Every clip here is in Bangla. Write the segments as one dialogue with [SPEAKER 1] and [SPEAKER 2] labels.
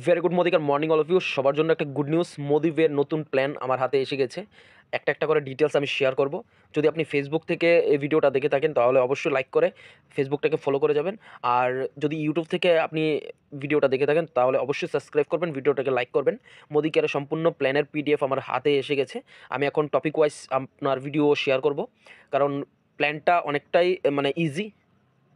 [SPEAKER 1] ভেরি গুড মোদিকার মর্নিং অল অফ ইউ। সবার জন্য একটা গুড নিউজ, মোদিভের নতুন প্ল্যান আমার হাতে এসে গেছে। একটা একটা করে ডিটেলস আমি শেয়ার করব। যদি আপনি ফেসবুক থেকে এই ভিডিওটা দেখে থাকেন তাহলে অবশ্যই লাইক করে ফেসবুকটাকে ফলো করে যাবেন। আর যদি ইউটিউব থেকে আপনি ভিডিওটা দেখে থাকেন তাহলে অবশ্যই সাবস্ক্রাইব করবেন, ভিডিওটাকে লাইক করবেন। মোদি কেয়ারের সম্পূর্ণ প্ল্যানের পিডিএফ আমার হাতে এসে গেছে। আমি এখন টপিক ওয়াইজ আপনার ভিডিও শেয়ার করব, কারণ প্ল্যানটা অনেকটাই ইজি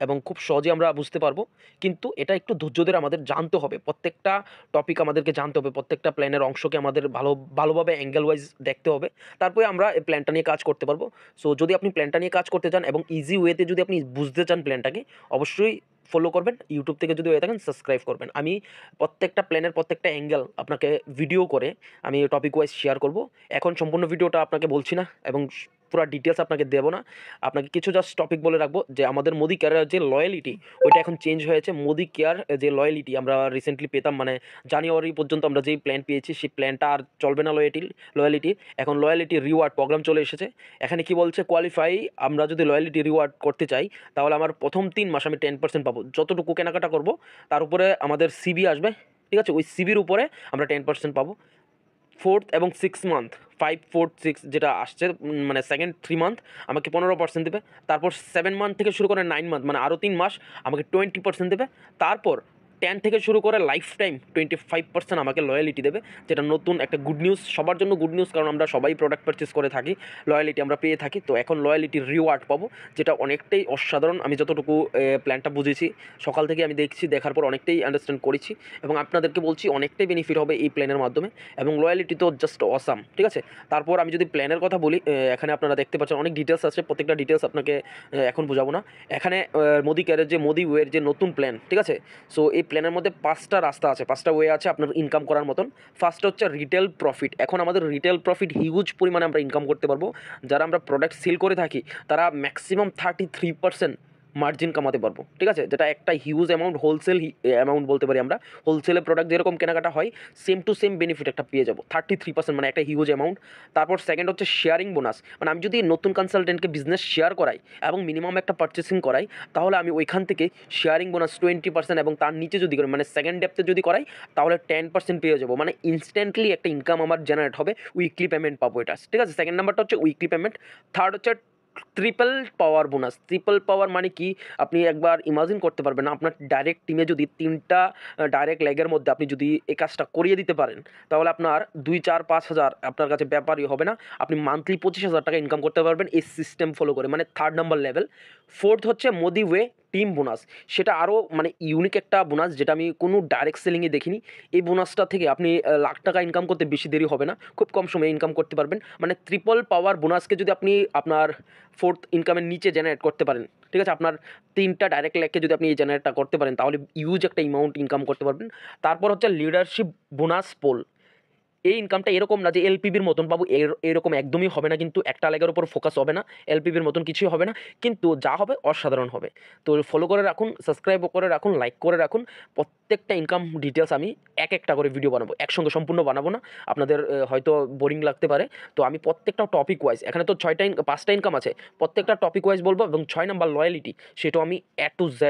[SPEAKER 1] এবং খুব সহজে আমরা বুঝতে পারবো। কিন্তু এটা একটু ধৈর্য ধরে আমাদের জানতে হবে, প্রত্যেকটা টপিক আমাদেরকে জানতে হবে, প্রত্যেকটা প্ল্যানের অংশকে আমাদের ভালোভাবে অ্যাঙ্গেল ওয়াইজ দেখতে হবে। তারপরে আমরা এই প্ল্যানটা নিয়ে কাজ করতে পারবো। সো যদি আপনি প্ল্যানটা নিয়ে কাজ করতে চান এবং ইজি ওয়েতে যদি আপনি বুঝতে চান প্ল্যানটাকে, অবশ্যই ফলো করবেন। ইউটিউব থেকে যদি হয়ে থাকেন সাবস্ক্রাইব করবেন। আমি প্রত্যেকটা প্ল্যানের প্রত্যেকটা অ্যাঙ্গেল আপনাকে ভিডিও করে আমি টপিক ওয়াইজ শেয়ার করব। এখন সম্পূর্ণ ভিডিওটা আপনাকে বলছি না এবং পুরো ডিটেলস আপনাকে দেবো না। আপনাকে কিছু জাস্ট টপিক বলে রাখবো যে আমাদের মোদি কেয়ারের যে লয়ালিটি ওইটা এখন চেঞ্জ হয়েছে। মোদি কেয়ার যে লয়ালিটি আমরা রিসেন্টলি পেতাম, জানুয়ারি পর্যন্ত আমরা যেই প্ল্যান পেয়েছি সেই প্ল্যানটা আর চলবে না। লয়ালিটি এখন লয়ালিটি রিওয়ার্ড প্রোগ্রাম চলে এসেছে। এখানে কি বলছে, কোয়ালিফাই আমরা যদি লয়ালিটি রিওয়ার্ড করতে চাই তাহলে আমার প্রথম 3 মাস আমি 10% পাবো। যতটুকু কেনাকাটা করব তার উপরে আমাদের সিবি আসবে, ঠিক আছে? ওই সিবির উপরে আমরা 10% পাবো। 4th এবং 6th মান্থ, 5, 4, 6 যেটা আসছে, সেকেন্ড 3 মান্থ আমাকে 15% দেবে। তারপর 7 মান্থ থেকে শুরু করে 9 মান্থ আরও 3 মাস আমাকে 20% দেবে। তারপর 10 থেকে শুরু করে লাইফ টাইম 25% আমাকে লয়ালিটি দেবে, যেটা নতুন একটা গুড নিউজ, সবার জন্য গুড নিউজ, কারণ আমরা সবাই প্রোডাক্ট পারচেস করে থাকি, লয়ালিটি আমরা পেয়ে থাকি। তো এখন লয়ালিটির রিওয়ার্ড পাবো, যেটা অনেকটাই অসাধারণ। আমি যতটুকু প্ল্যানটা বুঝেছি, সকাল থেকে আমি দেখছি, দেখার পর অনেকটাই আন্ডারস্ট্যান্ড করেছি এবং আপনাদেরকে বলছি অনেকটাই বেনিফিট হবে এই প্ল্যানের মাধ্যমে। এবং লয়ালিটি তো জাস্ট অসাম, ঠিক আছে? তারপর আমি যদি প্ল্যানের কথা বলি, এখানে আপনারা দেখতে পাচ্ছেন অনেক ডিটেলস আছে, প্রত্যেকটা ডিটেলস আপনাকে এখন বোঝাবো না। এখানে মোদি কেয়ারের যে মোদি ওয়ের যে নতুন প্ল্যান, ঠিক আছে? সো এই প্ল্যানের মধ্যে 5টা রাস্তা আছে, 5টা ওয়ে আছে আপনার ইনকাম করার মতন। ফার্স্ট হচ্ছে রিটেল প্রফিট। এখন আমাদের রিটেল প্রফিট হিউজ পরিমাণে আমরা ইনকাম করতে পারবো। যারা আমরা প্রোডাক্ট সেল করে থাকি তারা ম্যাক্সিমাম 33% মার্জিন কামাতে পারবো, ঠিক আছে? যেটা একটা হিউজ অ্যামাউন্ট, হোলসেল অ্যামাউন্ট বলতে পারি আমরা। হোলসেলে প্রোডাক্ট যেরকম কেনাকাটা হয় সেম টু সেম বেনিফিট একটা পেয়ে যাবো, 33%, একটা হিউজ অ্যামাউন্ট। তারপর সেকেন্ড হচ্ছে শেয়ারিং বোনাস। আমি যদি নতুন কনসালটেন্টকে বিজনেস শেয়ার করাই এবং মিনিমাম একটা পারচেসিং করাই, তাহলে আমি ওইখান থেকে শেয়ারিং বোনাস 20% এবং তার নিচে যদি করি, সেকেন্ড ডেপতে যদি করাই তাহলে 10% পেয়ে যাবো। ইনস্ট্যান্টলি একটা ইনকাম আমার জেনারেট হবে, উইকলি পেমেন্ট পাবো এটা, ঠিক আছে? সেকেন্ড নাম্বারটা হচ্ছে উইকলি পেমেন্ট। থার্ড হচ্ছে ট্রিপল পাওয়ার বোনাস। ট্রিপল পাওয়ার মানে কি, আপনি একবার ইমাজিন করতে পারবেন না, আপনার ডাইরেক্ট টিমে যদি 3টা ডাইরেক্ট লেগের মধ্যে আপনি যদি এই কাজটা করিয়ে দিতে পারেন, তাহলে আপনার 2, 4, 5 হাজার আপনার কাছে ব্যাপারই হবে না। আপনি মান্থলি 25,000 টাকা ইনকাম করতে পারবেন এই সিস্টেম ফলো করে, থার্ড নাম্বার লেভেল। ফোর্থ হচ্ছে মোদি ওয়ে টিম বোনাস। সেটা আরও ইউনিক একটা বোনাস, যেটা আমি কোনো ডাইরেক্ট সেলিংয়ে দেখিনি। এই বোনাসটা থেকে আপনি লাখ টাকা ইনকাম করতে বেশি দেরি হবে না, খুব কম সময়ে ইনকাম করতে পারবেন। ট্রিপল পাওয়ার বোনাসকে যদি আপনি আপনার 4th ইনকামের নিচে জেনারেট করতে পারেন, ঠিক আছে? আপনার 3টা ডাইরেক্ট লেগকে যদি আপনি এই জেনারেটটা করতে পারেন তাহলে ইউজ একটা অ্যামাউন্ট ইনকাম করতে পারবেন। তারপর হচ্ছে লিডারশিপ বোনাস পোল। এই ইনকামটা এরকম না যে এলপিবির মতন পাবো, এরকম একদমই হবে না, কিন্তু একটা লেগের উপর ফোকাস হবে না, এলপিবির মতন কিছুই হবে না, কিন্তু যা হবে অসাধারণ হবে। তো ফলো করে রাখুন, সাবস্ক্রাইব করে রাখুন, লাইক করে রাখুন। প্রত্যেকটা ইনকাম ডিটেলস আমি একটা করে ভিডিও বানাবো, একসঙ্গে সম্পূর্ণ বানাবো না, আপনাদের হয়তো বোরিং লাগতে পারে। তো আমি প্রত্যেকটা টপিক ওয়াইজ, এখানে তো 5টা ইনকাম আছে, প্রত্যেকটা টপিক ওয়াইজ বলবো। এবং 6 নাম্বার লয়ালিটি, সেটাও আমি A to Z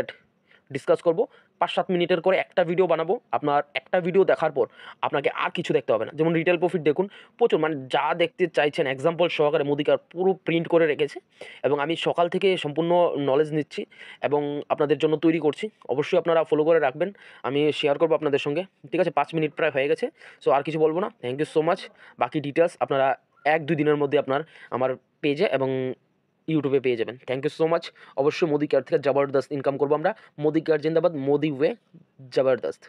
[SPEAKER 1] ডিসকাস করব। 5-7 মিনিটের করে একটা ভিডিও বানাবো। আপনার একটা ভিডিও দেখার পর আপনাকে আর কিছু দেখতে হবে না। যেমন রিটেল প্রফিট দেখুন, প্রচুর, যা দেখতে চাইছেন এক্সাম্পল সহকারে মোদিকার পুরো প্রিন্ট করে রেখেছে এবং আমি সকাল থেকে সম্পূর্ণ নলেজ নিচ্ছি এবং আপনাদের জন্য তৈরি করছি। অবশ্যই আপনারা ফলো করে রাখবেন, আমি শেয়ার করবো আপনাদের সঙ্গে, ঠিক আছে? 5 মিনিট প্রায় হয়ে গেছে, সো আর কিছু বলবো না। Thank you so much. বাকি ডিটেলস আপনারা 1-2 দিনের মধ্যে আমার পেজে এবং ইউটিউবে পেয়ে যাবেন। Thank you so much. অবশ্যই মোদি কেয়ার থেকে জবরদস্ত ইনকাম করবো আমরা। মোদি কেয়ার জিন্দাবাদ, মোদি ওয়ে জবরদস্ত।